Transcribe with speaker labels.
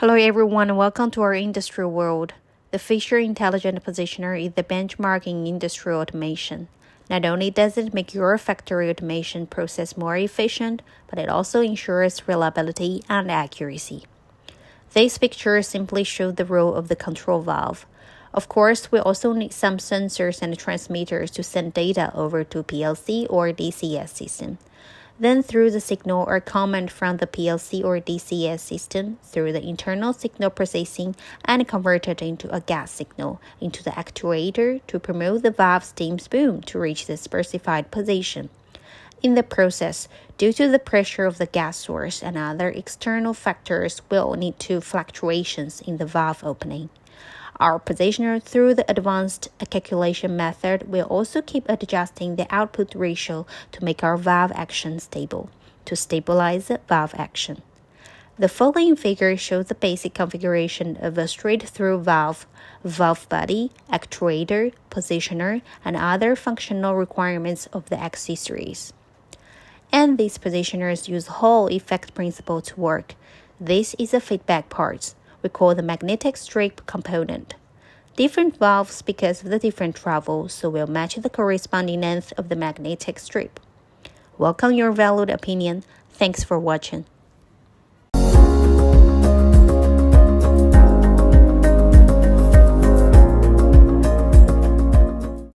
Speaker 1: Hello everyone, welcome to our industrial world. The Fisher Intelligent Positioner is the benchmark in industrial automation. Not only does it make your factory automation process more efficient, but it also ensures reliability and accuracy. This picture simply shows the role of the control valve. Of course, we also need some sensors and transmitters to send data over to PLC or DCS system. Then through the signal or command from the PLC or DCS system through the internal signal processing and converted into a gas signal into the actuator to promote the valve steam spoon to reach the specified position. In the process, due to the pressure of the gas source and other external factors will lead to fluctuations in the valve opening. Our positioner through the advanced calculation method will also keep adjusting the output ratio to make our valve action stable, to stabilize the valve action. The following figure shows the basic configuration of a straight-through valve, valve body, actuator, positioner, and other functional requirements of the accessories. And these positioners use Hall effect principle to work. This is the feedback part. We call the magnetic strip component. Different valves because of the different travel, so we'll match the corresponding length of the magnetic strip. Welcome your valued opinion. Thanks for watching.